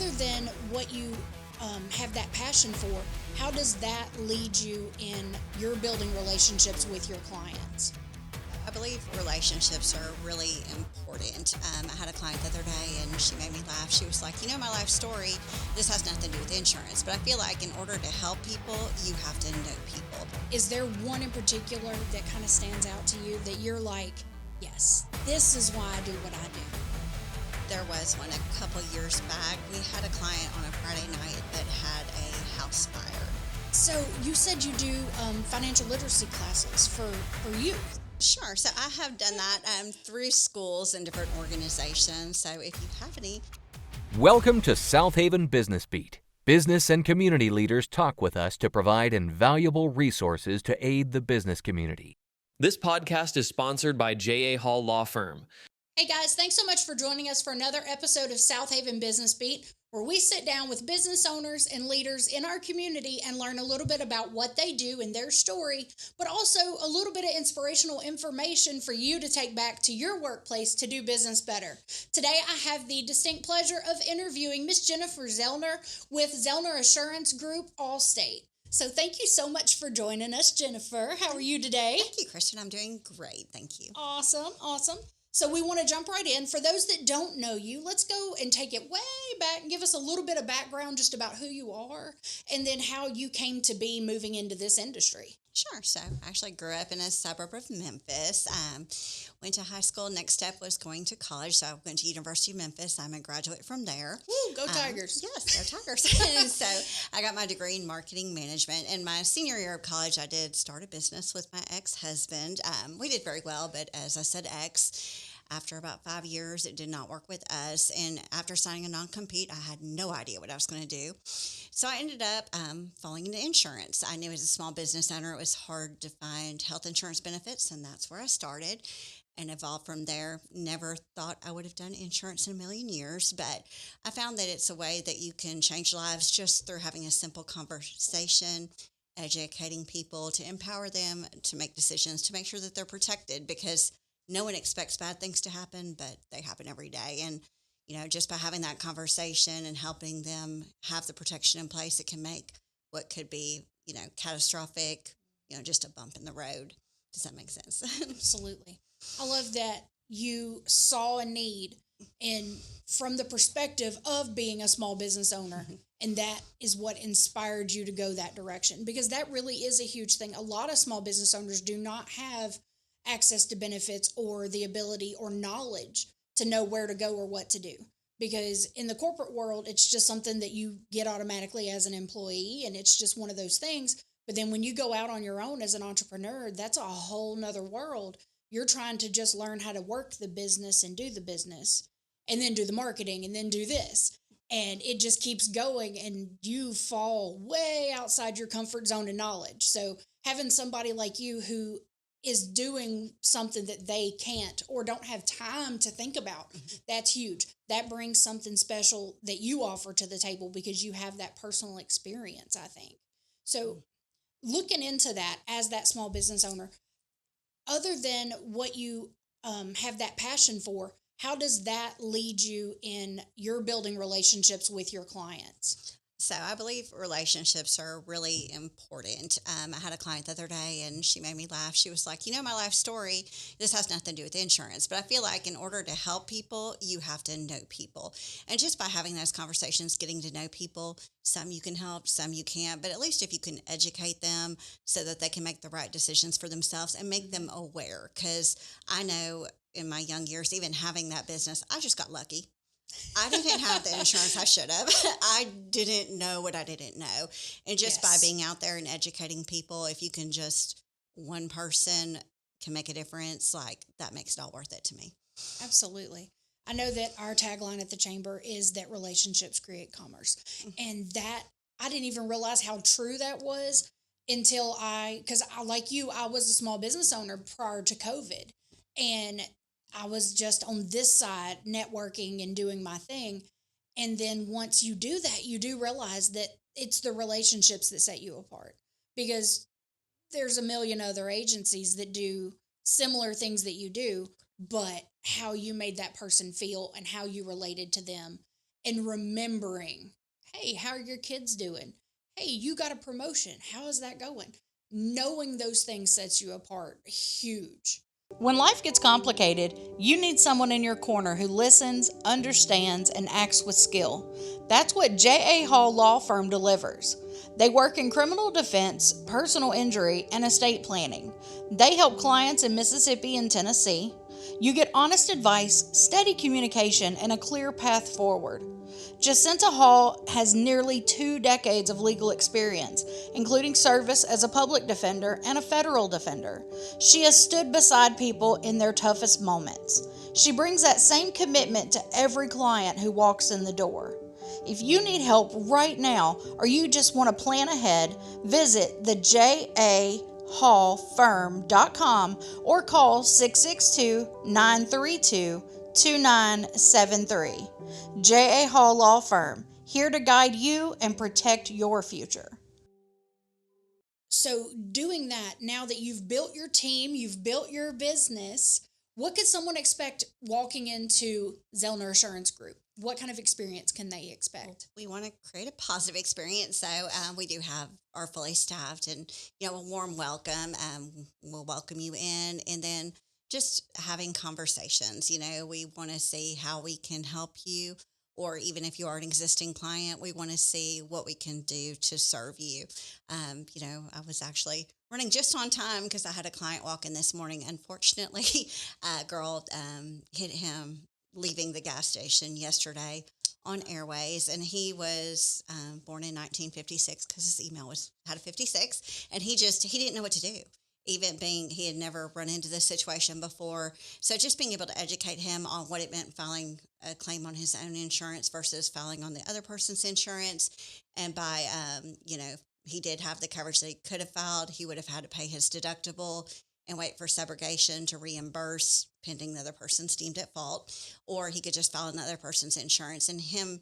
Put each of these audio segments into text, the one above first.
other than what you have that passion for, how does that lead you in your building relationships with your clients? I believe relationships are really important. I had a client the other day and she made me laugh. She was like, my life story, this has nothing to do with insurance, but I feel like in order to help people, you have to know people. Is there one in particular that kind of stands out to you that you're like, yes, this is why I do what I do? There was one a couple years back. We had a client on a Friday night that had a house fire. So you said you do financial literacy classes for youth. Sure. So I have done that through schools and different organizations. So if you have any. Welcome to Southaven Business Beat. Business and community leaders talk with us to provide invaluable resources to aid the business community. This podcast is sponsored by J.A. Hall Law Firm. Hey guys, thanks so much for joining us for another episode of Southaven Business Beat, where we sit down with business owners and leaders in our community and learn a little bit about what they do and their story, but also a little bit of inspirational information for you to take back to your workplace to do business better. Today, I have the distinct pleasure of interviewing Miss Jennifer Zellner with Zellner Assurance Group, Allstate. So thank you so much for joining us, Jennifer. How are you today? Thank you, Cristan. I'm doing great. Thank you. Awesome. So we want to jump right in. For those that don't know you, let's go and take it way back and give us a little bit of background just about who you are and then how you came to be moving into this industry. Sure. So I actually grew up in a suburb of Memphis. Went to high school. Next step was going to college. So I went to University of Memphis. I'm a graduate from there. Woo, go Tigers. Yes, go Tigers. So I got my degree in marketing management. In my senior year of college, I did start a business with my ex-husband. We did very well, but as I said, after about 5 years, it did not work with us. And after signing a non-compete, I had no idea what I was going to do. So I ended up falling into insurance. I knew as a small business owner, it was hard to find health insurance benefits, and that's where I started and evolved from there. Never thought I would have done insurance in a million years, but I found that it's a way that you can change lives just through having a simple conversation, educating people to empower them to make decisions, to make sure that they're protected, because no one expects bad things to happen, but they happen every day. And, just by having that conversation and helping them have the protection in place, it can make what could be, catastrophic, just a bump in the road. Does that make sense? Absolutely. I love that you saw a need and from the perspective of being a small business owner. And that is what inspired you to go that direction, because that really is a huge thing. A lot of small business owners do not have access to benefits or the ability or knowledge to know where to go or what to do. Because in the corporate world, it's just something that you get automatically as an employee, and it's just one of those things. But then when you go out on your own as an entrepreneur, that's a whole nother world. You're trying to just learn how to work the business and do the business, and then do the marketing, and then do this. And it just keeps going, and you fall way outside your comfort zone of knowledge. So having somebody like you who is doing something that they can't or don't have time to think about, that's huge. That brings something special that you offer to the table because you have that personal experience, I think. So looking into that as that small business owner, other than what you have that passion for, how does that lead you in your building relationships with your clients? So I believe relationships are really important. I had a client the other day and she made me laugh. She was like, my life story, this has nothing to do with insurance, but I feel like in order to help people, you have to know people. And just by having those conversations, getting to know people, some you can help, some you can't, but at least if you can educate them so that they can make the right decisions for themselves and make them aware. Because I know in my young years, even having that business, I just got lucky. I didn't have the insurance I should have. I didn't know what I didn't know. And just by being out there and educating people, if you can just, one person can make a difference, that makes it all worth it to me. Absolutely. I know that our tagline at the Chamber is that relationships create commerce. And that, I didn't even realize how true that was until because like you, I was a small business owner prior to COVID. And I was just on this side networking and doing my thing. And then once you do that, you do realize that it's the relationships that set you apart, because there's a million other agencies that do similar things that you do, but how you made that person feel and how you related to them and remembering, hey, how are your kids doing? Hey, you got a promotion. How is that going? Knowing those things sets you apart. Huge. When life gets complicated, you need someone in your corner who listens, understands, and acts with skill. That's what J.A. Hall Law Firm delivers. They work in criminal defense, personal injury, and estate planning. They help clients in Mississippi and Tennessee. You get honest advice, steady communication, and a clear path forward. Jacinta Hall has nearly 2 decades of legal experience, including service as a public defender and a federal defender. She has stood beside people in their toughest moments. She brings that same commitment to every client who walks in the door. If you need help right now, or you just want to plan ahead, visit thejahallfirm.com or call 662-932-2973. J.A. Hall Law Firm, here to guide you and protect your future. So doing that, now that you've built your team, you've built your business, what could someone expect walking into Zellner Assurance Group? What kind of experience can they expect? We want to create a positive experience, so we do have our fully staffed and a warm welcome. We'll welcome you in, and then just having conversations. We want to see how we can help you, or even if you are an existing client, we want to see what we can do to serve you. I was actually running just on time because I had a client walk in this morning. Unfortunately, a girl hit him leaving the gas station yesterday on Airways, and he was born in 1956 because his email had a 56, and he didn't know what to do. Even being he had never run into this situation before. So just being able to educate him on what it meant filing a claim on his own insurance versus filing on the other person's insurance. And by, he did have the coverage that he could have filed. He would have had to pay his deductible and wait for subrogation to reimburse pending the other person's deemed at fault. Or he could just file another person's insurance. And he's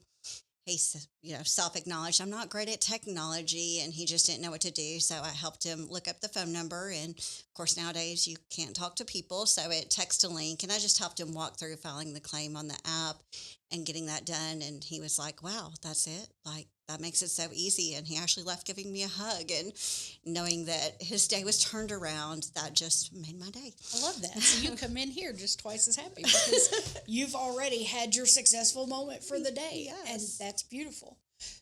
self-acknowledged, I'm not great at technology, and he just didn't know what to do. So I helped him look up the phone number. And of course, nowadays you can't talk to people. So it text a link, and I just helped him walk through filing the claim on the app and getting that done. And he was like, wow, that's it. Like, that makes it so easy. And he actually left giving me a hug, and knowing that his day was turned around, that just made my day. I love that. So you come in here just twice as happy because you've already had your successful moment for the day. Yes. And that's beautiful.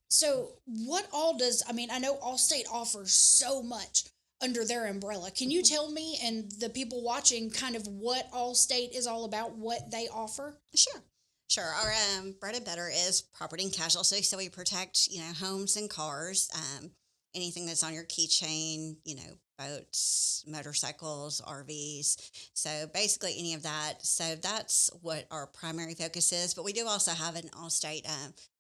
So what all I know Allstate offers so much under their umbrella. Can you tell me and the people watching kind of what Allstate is all about, what they offer? Sure. Our bread and butter is property and casualty. So we protect, homes and cars, anything that's on your keychain, boats, motorcycles, RVs. So basically any of that. So that's what our primary focus is. But we do also have an Allstate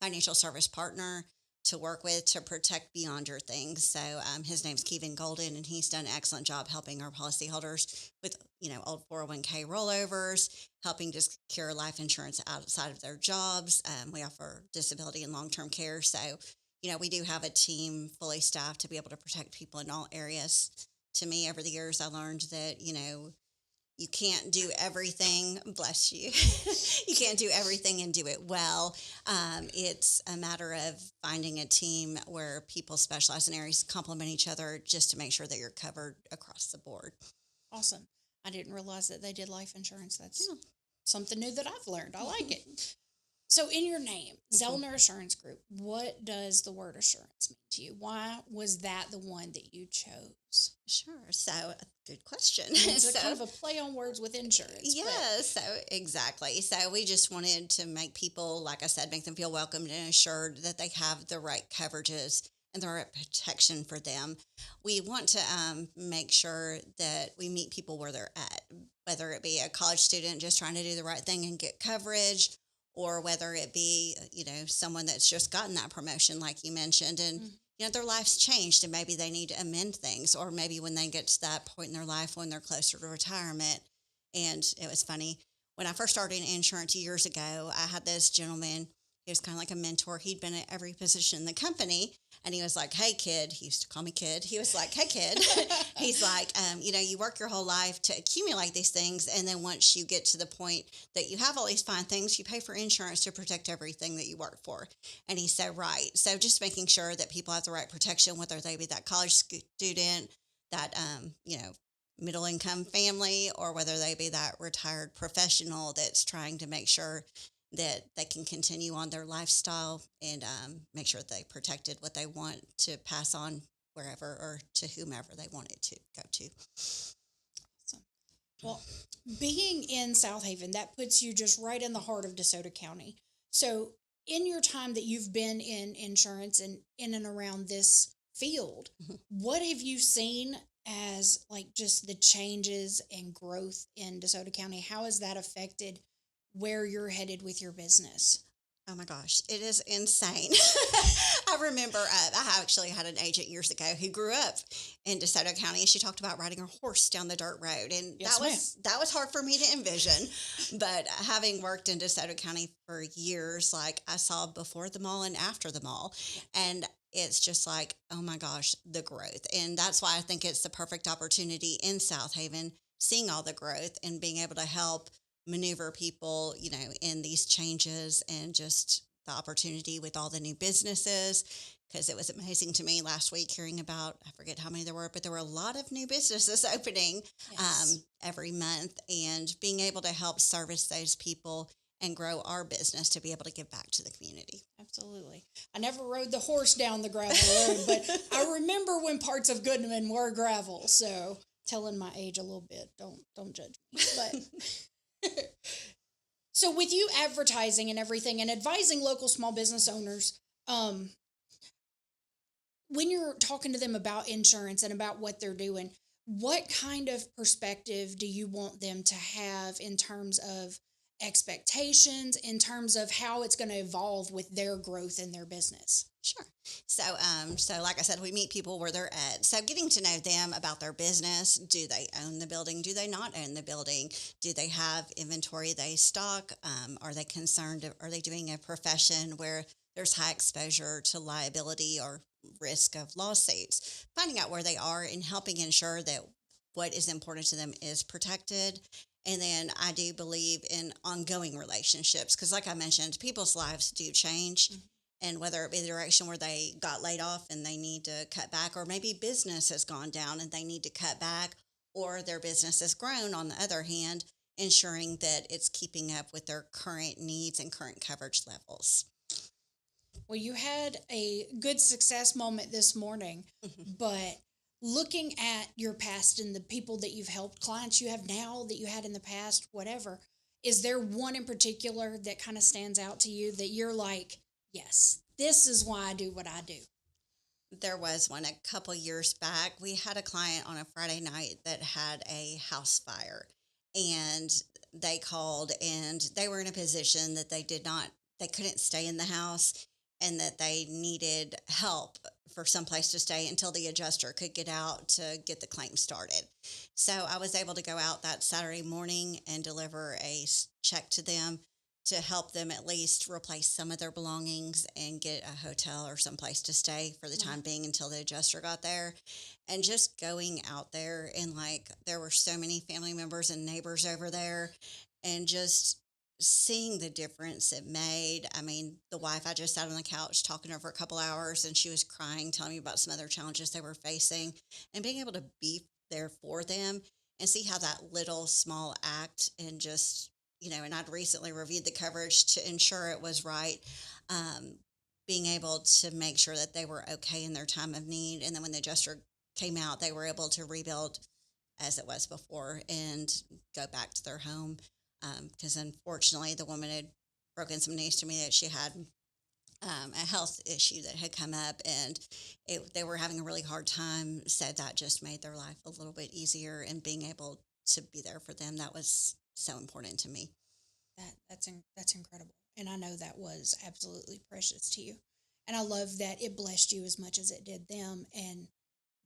financial service partner to work with to protect beyond your things. So his name's Kevin Golden, and he's done an excellent job helping our policyholders with, old 401k rollovers, helping to secure life insurance outside of their jobs. We offer disability and long-term care. So, we do have a team fully staffed to be able to protect people in all areas. To me, over the years, I learned that, you can't do everything, bless you. You can't do everything and do it well. It's a matter of finding a team where people specialize in areas, complement each other just to make sure that you're covered across the board. Awesome. I didn't realize that they did life insurance. That's something new that I've learned. I like it. So in your name, Zellner Assurance Group, what does the word assurance mean to you? Why was that the one that you chose? Sure. So, good question. It's kind of a play on words with insurance. Yeah, so exactly. So we just wanted to make people, like I said, make them feel welcomed and assured that they have the right coverages and the right protection for them. We want to make sure that we meet people where they're at, whether it be a college student just trying to do the right thing and get coverage, or whether it be, someone that's just gotten that promotion, like you mentioned, and, their life's changed and maybe they need to amend things, or maybe when they get to that point in their life when they're closer to retirement. And it was funny. When I first started in insurance years ago, I had this gentleman. He was kind of like a mentor. He'd been at every position in the company. And he was like, hey, kid. He used to call me kid. He was like, hey, kid. He's like, you work your whole life to accumulate these things. And then once you get to the point that you have all these fine things, you pay for insurance to protect everything that you work for. And he's so right. So just making sure that people have the right protection, whether they be that college student, that, middle income family, or whether they be that retired professional that's trying to make sure that they can continue on their lifestyle and make sure that they protected what they want to pass on wherever or to whomever they want it to go to. Awesome. Well, being in Southaven, that puts you just right in the heart of DeSoto County. So in your time that you've been in insurance and in and around this field, what have you seen as like just the changes and growth in DeSoto County? How has that affected where you're headed with your business? Oh my gosh, it is insane. I remember I actually had an agent years ago who grew up in DeSoto County, and she talked about riding her horse down the dirt road, and Yes, that was hard for me to envision. But having worked in DeSoto County for years, like I saw before the mall and after the mall, and it's just like, oh my gosh, the growth. And that's why I think it's the perfect opportunity in Southaven, seeing all the growth and being able to help maneuver people, in these changes, and just the opportunity with all the new businesses. Because it was amazing to me last week hearing about, I forget how many there were, but there were a lot of new businesses opening every month, and being able to help service those people and grow our business to be able to give back to the community. Absolutely. I never rode the horse down the gravel road, but I remember when parts of Goodman were gravel. So telling my age a little bit, don't judge me. But so with you advertising and everything and advising local small business owners, when you're talking to them about insurance and about what they're doing, what kind of perspective do you want them to have in terms of expectations, in terms of how it's going to evolve with their growth in their business? Sure. So like I said, we meet people where they're at. So getting to know them about their business. Do they own the building? Do they not own the building? Do they have inventory they stock? Are they concerned? Are they doing a profession where there's high exposure to liability or risk of lawsuits? Finding out where they are and helping ensure that what is important to them is protected. And then I do believe in ongoing relationships because, like I mentioned, people's lives do change. Mm-hmm. And whether it be the direction where they got laid off and they need to cut back, or maybe business has gone down and they need to cut back, or their business has grown, on the other hand, ensuring that it's keeping up with their current needs and current coverage levels. Well, you had a good success moment this morning, but looking at your past and the people that you've helped, clients you have now that you had in the past, whatever, is there one in particular that kind of stands out to you that you're like, yes, this is why I do what I do? There was one a couple years back. We had a client on a Friday night that had a house fire, and they called, and they were in a position that they couldn't stay in the house, and that they needed help for some place to stay until the adjuster could get out to get the claim started. So I was able to go out that Saturday morning and deliver a check to them to help them at least replace some of their belongings and get a hotel or someplace to stay for the time being until the adjuster got there. And just going out there, and there were so many family members and neighbors over there, and just seeing the difference it made. I mean, the wife, I just sat on the couch talking to her for a couple hours, and she was crying, telling me about some other challenges they were facing, and being able to be there for them and see how that little small act, and just, and I'd recently reviewed the coverage to ensure it was right, being able to make sure that they were okay in their time of need. And then when the adjuster came out, they were able to rebuild as it was before and go back to their home. Because unfortunately, the woman had broken some news to me that she had a health issue that had come up, and they were having a really hard time. So that just made their life a little bit easier, and being able to be there for them, that was so important to me. That's incredible. And I know that was absolutely precious to you. And I love that it blessed you as much as it did them. And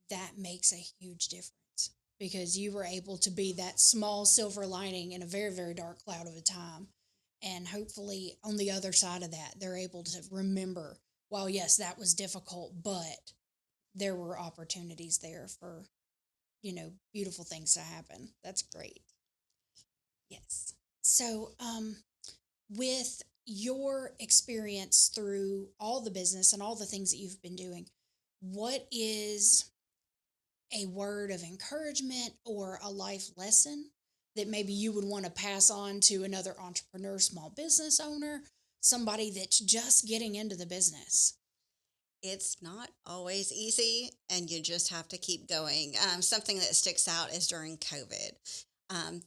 that makes a huge difference, because you were able to be that small silver lining in a very, very dark cloud of a time. And hopefully on the other side of that, they're able to remember while yes, that was difficult, but there were opportunities there for, beautiful things to happen. That's great. Yes. So, with your experience through all the business and all the things that you've been doing, what is a word of encouragement or a life lesson that maybe you would want to pass on to another entrepreneur, small business owner, somebody that's just getting into the business? It's not always easy, and you just have to keep going. Something that sticks out is during COVID.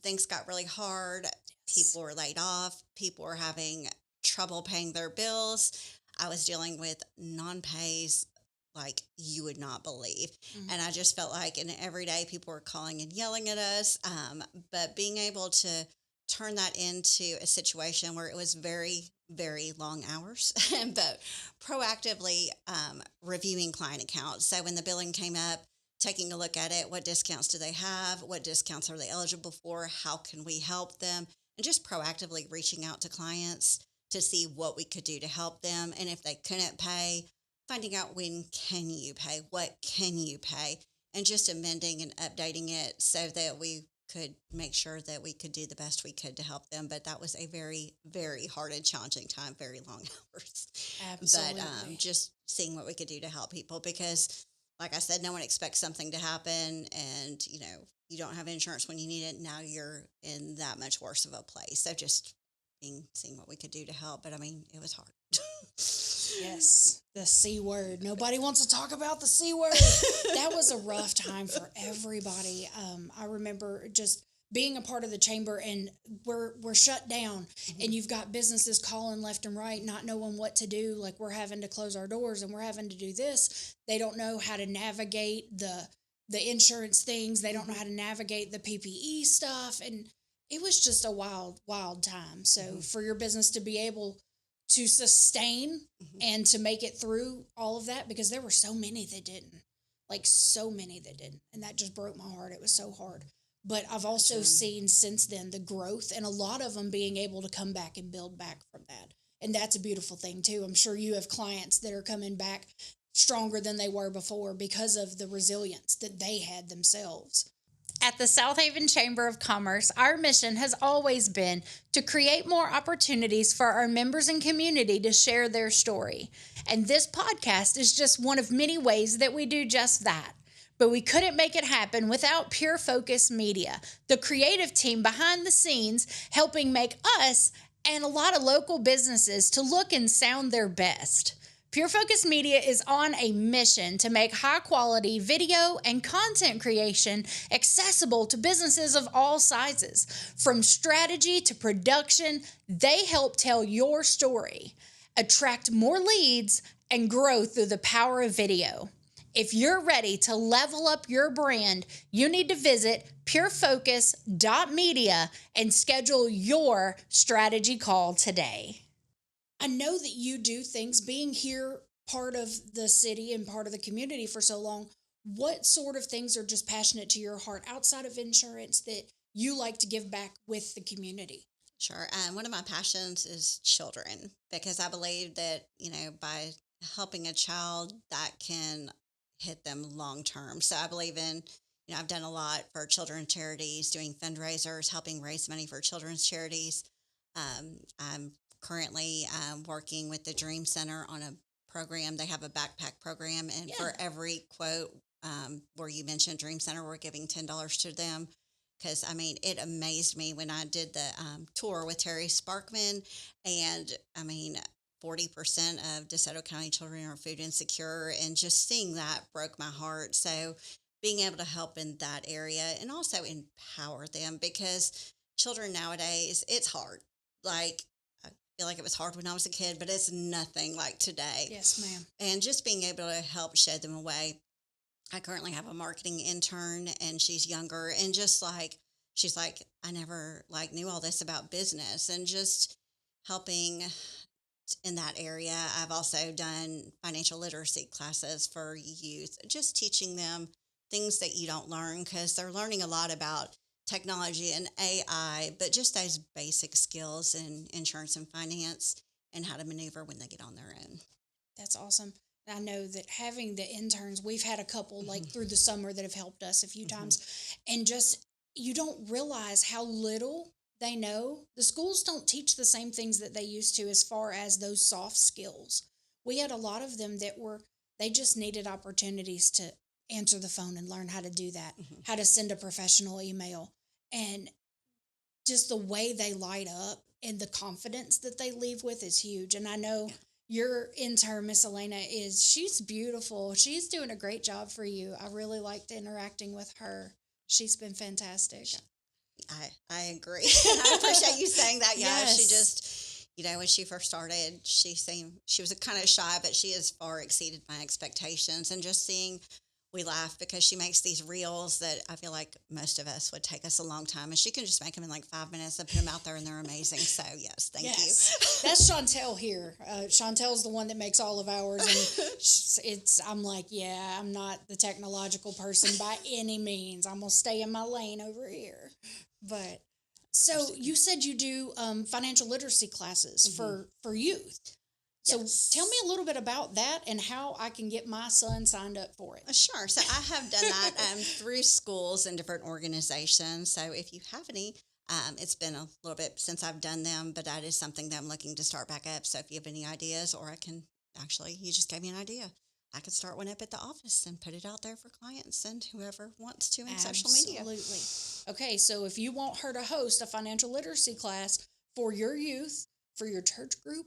Things got really hard. People were laid off. People were having trouble paying their bills. I was dealing with non-pays like you would not believe. Mhm. And I just felt like, and every day people were calling and yelling at us. But being able to turn that into a situation where it was very, very long hours, but proactively reviewing client accounts. So when the billing came up, taking a look at it, what discounts do they have? What discounts are they eligible for? How can we help them? And just proactively reaching out to clients to see what we could do to help them. And if they couldn't pay, finding out when can you pay? What can you pay? And just amending and updating it so that we could make sure that we could do the best we could to help them. But that was a very, very hard and challenging time, very long hours. Absolutely. But just seeing what we could do to help people, because like I said, no one expects something to happen, and you don't have insurance when you need it. Now you're in that much worse of a place. So just seeing what we could do to help. But I mean, it was hard. Yes, the C word. Nobody wants to talk about the C word. That was a rough time for everybody. I remember just being a part of the chamber, and we're shut down, and you've got businesses calling left and right, not knowing what to do. Like, we're having to close our doors and we're having to do this. They don't know how to navigate the insurance things. They don't know how to navigate the PPE stuff. And it was just a wild, wild time. So for your business to be able to sustain and to make it through all of that, because there were so many that didn't, and that just broke my heart. It was so hard. But I've also seen since then the growth, and a lot of them being able to come back and build back from that. And that's a beautiful thing too. I'm sure you have clients that are coming back stronger than they were before because of the resilience that they had themselves. At the Southaven Chamber of Commerce, our mission has always been to create more opportunities for our members and community to share their story. And this podcast is just one of many ways that we do just that. But we couldn't make it happen without Pure Focus Media, the creative team behind the scenes helping make us and a lot of local businesses to look and sound their best. Pure Focus Media is on a mission to make high-quality video and content creation accessible to businesses of all sizes. From strategy to production, they help tell your story, attract more leads, and grow through the power of video. If you're ready to level up your brand, you need to visit purefocus.media and schedule your strategy call today. I know that you do things, being here part of the city and part of the community for so long. What sort of things are just passionate to your heart outside of insurance that you like to give back with the community? Sure. One of my passions is children, because I believe that, by helping a child, that can hit them long term. So I believe in, I've done a lot for children's charities, doing fundraisers, helping raise money for children's charities. I'm currently working with the Dream Center on a program. They have a backpack program, and for every quote where you mentioned Dream Center, we're giving $10 to them. Because, it amazed me when I did the tour with Terry Sparkman, and 40% of DeSoto County children are food insecure, and just seeing that broke my heart. So being able to help in that area and also empower them, because children nowadays, it's hard. Like, I feel like it was hard when I was a kid, but it's nothing like today. Yes, ma'am. And just being able to help show them a way. I currently have a marketing intern, and she's younger, and just like, she's like, I never knew all this about business, and just helping in that area. I've also done financial literacy classes for youth, just teaching them things that you don't learn, because they're learning a lot about technology and AI, but just those basic skills in insurance and finance and how to maneuver when they get on their own. That's awesome. I know that having the interns, we've had a couple like through the summer that have helped us a few times, and just you don't realize how little they know. The schools don't teach the same things that they used to as far as those soft skills. We had a lot of them that they just needed opportunities to answer the phone and learn how to do that, how to send a professional email, and just the way they light up and the confidence that they leave with is huge. And I know your intern, Miss Elena, she's beautiful. She's doing a great job for you. I really liked interacting with her. She's been fantastic. I agree. I appreciate you saying that. Yeah, Yes. she just, when she first started, she was kind of shy, but she has far exceeded my expectations. And just seeing, we laugh because she makes these reels that I feel like most of us would take us a long time, and she can just make them in like 5 minutes and put them out there, and they're amazing. So yes, thank you. That's Chantel here. Chantel's the one that makes all of ours, and I'm like, yeah, I'm not the technological person by any means. I'm gonna stay in my lane over here. But so you said you do financial literacy classes for youth. So tell me a little bit about that and how I can get my son signed up for it. Sure. So I have done that through schools and different organizations. So if you have any, it's been a little bit since I've done them, but that is something that I'm looking to start back up. So if you have any ideas, or you just gave me an idea. I could start one up at the office and put it out there for clients and whoever wants to in social media. Absolutely. Okay, so if you want her to host a financial literacy class for your youth, for your church group,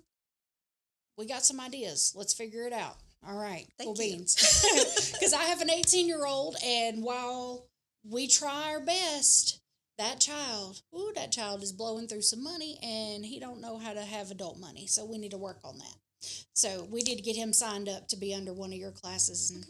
we got some ideas. Let's figure it out. All right. Thank cool you. Beans. Because I have an 18-year-old, and while we try our best, that child is blowing through some money, and he don't know how to have adult money. So we need to work on that. So we need to get him signed up to be under one of your classes. And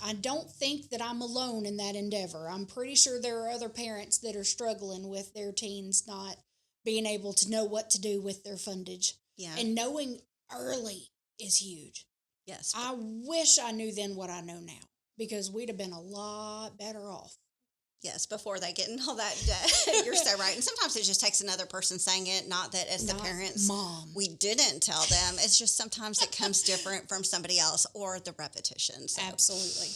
I don't think that I'm alone in that endeavor. I'm pretty sure there are other parents that are struggling with their teens not being able to know what to do with their fundage. Yeah. And knowing early is huge. Yes. I wish I knew then what I know now, because we'd have been a lot better off. Yes, before they get in all that. You're so right. And sometimes it just takes another person saying it, not that as the parents, Mom. we didn't tell them. It's just sometimes it comes different from somebody else or the repetition. So. Absolutely.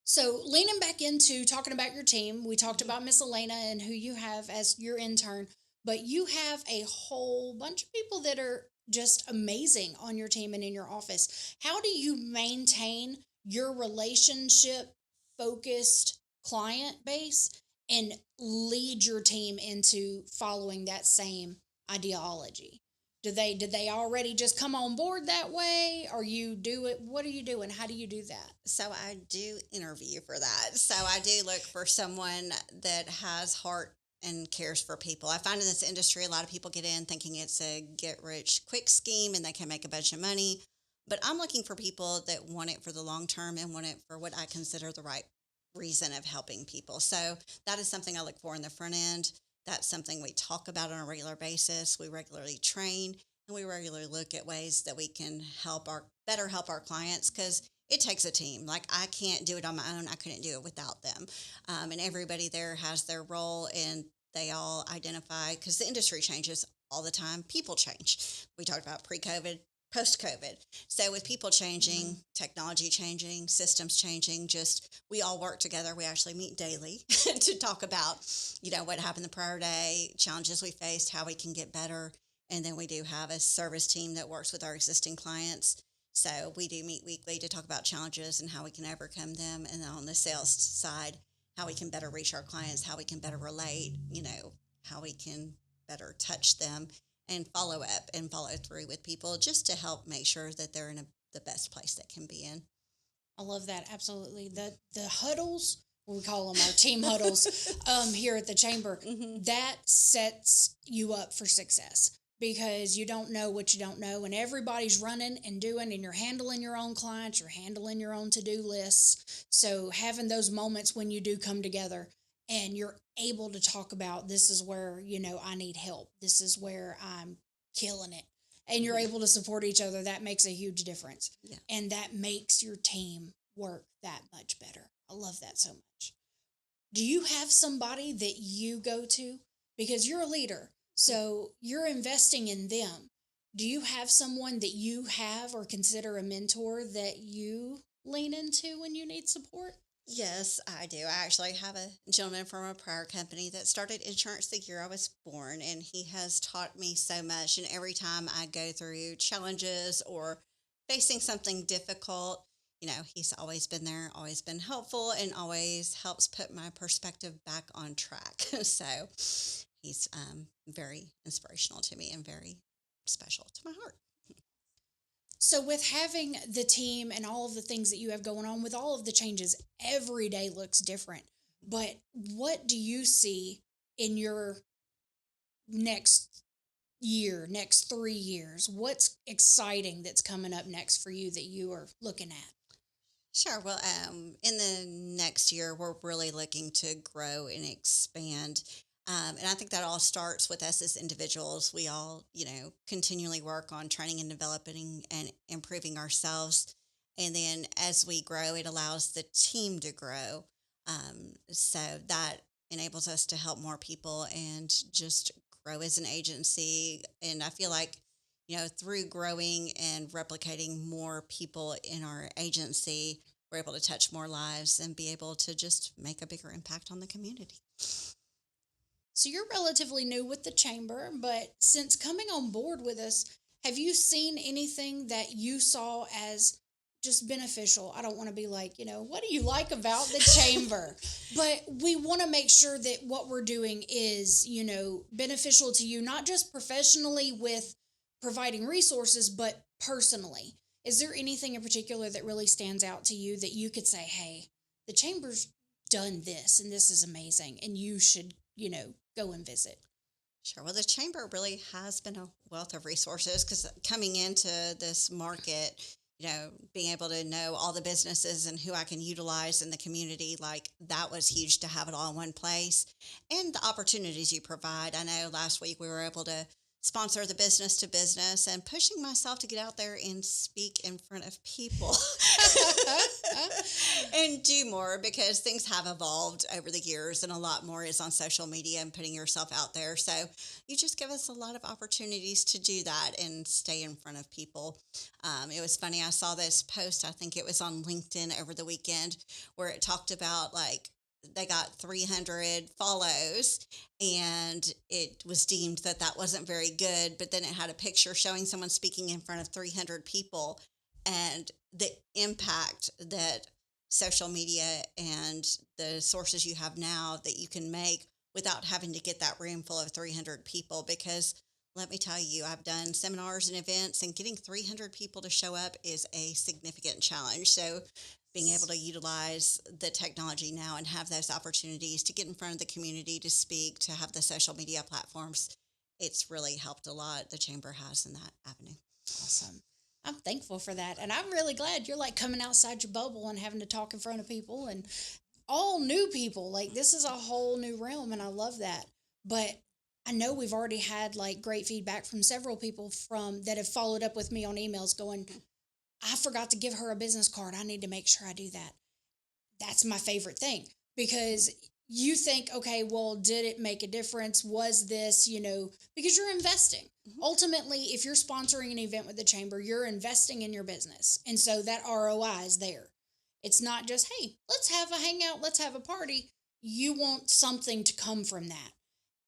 So leaning back into talking about your team, we talked about Miss Elena and who you have as your intern, but you have a whole bunch of people that are just amazing on your team and in your office. How do you maintain your relationship-focused client base and lead your team into following that same ideology? Did they already just come on board that way? Or you do it? What are you doing? How do you do that? So I do interview for that. So I do look for someone that has heart and cares for people. I find in this industry, a lot of people get in thinking it's a get-rich-quick scheme and they can make a bunch of money. But I'm looking for people that want it for the long term and want it for what I consider the right reason of helping people. So that is something I look for in the front end. That's something we talk about on a regular basis. We regularly train, and we regularly look at ways that we can better help our clients, because it takes a team. Like, I can't do it on my own. I couldn't do it without them. And everybody there has their role, and they all identify, because the industry changes all the time. People change. We talked about pre-COVID, post-COVID. So with people changing, technology changing, systems changing, we all work together. We actually meet daily to talk about, what happened the prior day, challenges we faced, how we can get better. And then we do have a service team that works with our existing clients. So we do meet weekly to talk about challenges and how we can overcome them. And then on the sales side, how we can better reach our clients, how we can better relate, how we can better touch them and follow up and follow through with people, just to help make sure that they're in the best place they can be in. I love that. Absolutely. The huddles, we call them our team huddles here at the chamber, that sets you up for success, because you don't know what you don't know, and everybody's running and doing, and you're handling your own clients, you're handling your own to-do lists. So having those moments when you do come together and you're able to talk about, this is where, I need help, this is where I'm killing it, and you're able to support each other, that makes a huge difference. Yeah. And that makes your team work that much better. I love that so much. Do you have somebody that you go to? Because you're a leader, so you're investing in them. Do you have someone that you have or consider a mentor that you lean into when you need support? Yes, I do. I actually have a gentleman from a prior company that started insurance the year I was born, and he has taught me so much. And every time I go through challenges or facing something difficult, he's always been there, always been helpful, and always helps put my perspective back on track. So he's very inspirational to me and very special to my heart. So, with having the team and all of the things that you have going on, with all of the changes, every day looks different. But what do you see in your next year, next 3 years? What's exciting that's coming up next for you that you are looking at? Sure. Well, in the next year, we're really looking to grow and expand. And I think that all starts with us as individuals. We all, continually work on training and developing and improving ourselves. And then as we grow, it allows the team to grow. So that enables us to help more people and just grow as an agency. And I feel like, through growing and replicating more people in our agency, we're able to touch more lives and be able to just make a bigger impact on the community. So you're relatively new with the chamber, but since coming on board with us, have you seen anything that you saw as just beneficial? I don't want to be like, what do you like about the chamber? But we want to make sure that what we're doing is, beneficial to you, not just professionally with providing resources, but personally. Is there anything in particular that really stands out to you that you could say, hey, the chamber's done this and this is amazing and you should, go and visit? Sure. Well, the chamber really has been a wealth of resources because coming into this market, being able to know all the businesses and who I can utilize in the community, like that was huge to have it all in one place. And the opportunities you provide. I know last week we were able to sponsor the business to business and pushing myself to get out there and speak in front of people and do more because things have evolved over the years and a lot more is on social media and putting yourself out there. So you just give us a lot of opportunities to do that and stay in front of people. It was funny. I saw this post, I think it was on LinkedIn over the weekend, where it talked about they got 300 follows and it was deemed that wasn't very good. But then it had a picture showing someone speaking in front of 300 people and the impact that social media and the sources you have now that you can make without having to get that room full of 300 people. Because let me tell you, I've done seminars and events and getting 300 people to show up is a significant challenge. So being able to utilize the technology now and have those opportunities to get in front of the community, to speak, to have the social media platforms, it's really helped a lot. The chamber has in that avenue. Awesome. I'm thankful for that. And I'm really glad you're coming outside your bubble and having to talk in front of people and all new people. This is a whole new realm and I love that. But I know we've already had great feedback from several people that have followed up with me on emails going, I forgot to give her a business card. I need to make sure I do that. That's my favorite thing because you think, okay, well, did it make a difference? Was this, because you're investing. Mm-hmm. Ultimately, if you're sponsoring an event with the chamber, you're investing in your business. And so that ROI is there. It's not just, hey, let's have a hangout, let's have a party. You want something to come from that.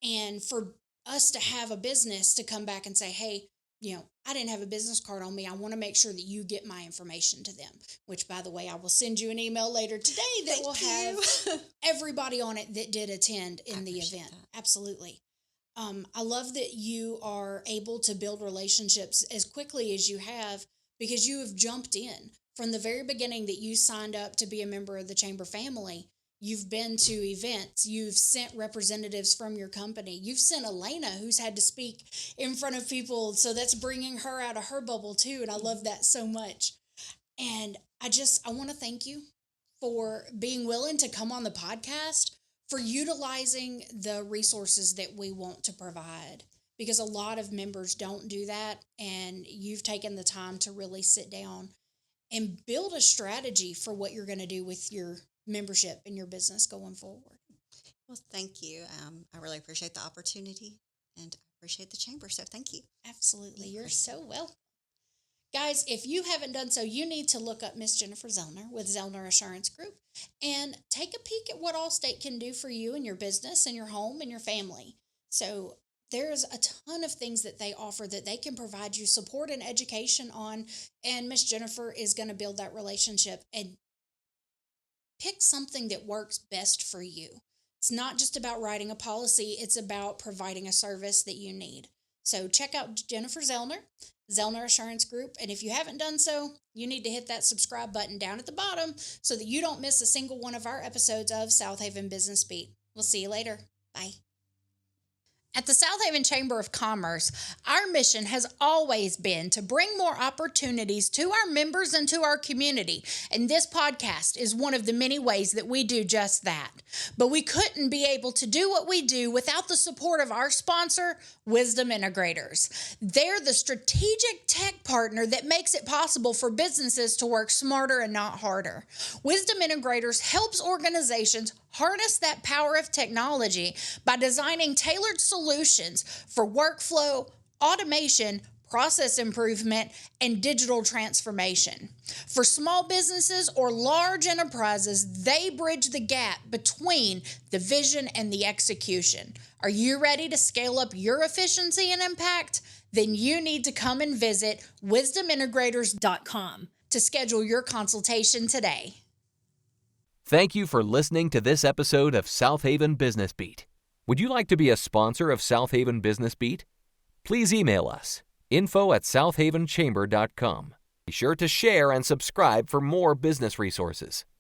And for us to have a business to come back and say, hey, I didn't have a business card on me. I want to make sure that you get my information to them, which, by the way, I will send you an email later today that will have everybody on it that did attend in the event. That. Absolutely. I love that you are able to build relationships as quickly as you have because you have jumped in from the very beginning that you signed up to be a member of the chamber family. You've been to events. You've sent representatives from your company. You've sent Elena, who's had to speak in front of people. So that's bringing her out of her bubble too. And I love that so much. And I want to thank you for being willing to come on the podcast, for utilizing the resources that we want to provide, because a lot of members don't do that. And you've taken the time to really sit down and build a strategy for what you're going to do with your membership in your business going forward. Well, thank you. I really appreciate the opportunity and appreciate the chamber. So thank you. Absolutely. You're so welcome. Guys, if you haven't done so, you need to look up Miss Jennifer Zellner with Zellner Assurance Group and take a peek at what Allstate can do for you and your business and your home and your family. So there's a ton of things that they offer that they can provide you support and education on, and Miss Jennifer is going to build that relationship and pick something that works best for you. It's not just about writing a policy, it's about providing a service that you need. So check out Jennifer Zellner, Zellner Assurance Group, and if you haven't done so, you need to hit that subscribe button down at the bottom so that you don't miss a single one of our episodes of Southaven Business Beat. We'll see you later. Bye. At the Southaven Chamber of Commerce, our mission has always been to bring more opportunities to our members and to our community, and this podcast is one of the many ways that we do just that. But we couldn't be able to do what we do without the support of our sponsor, Wisdom Integrators. They're the strategic tech partner that makes it possible for businesses to work smarter and not harder. Wisdom Integrators helps organizations harness that power of technology by designing tailored solutions for workflow, automation, process improvement, and digital transformation. For small businesses or large enterprises, they bridge the gap between the vision and the execution. Are you ready to scale up your efficiency and impact? Then you need to come and visit wisdomintegrators.com to schedule your consultation today. Thank you for listening to this episode of Southaven Business Beat. Would you like to be a sponsor of Southaven Business Beat? Please email us, info@southavenchamber.com. Be sure to share and subscribe for more business resources.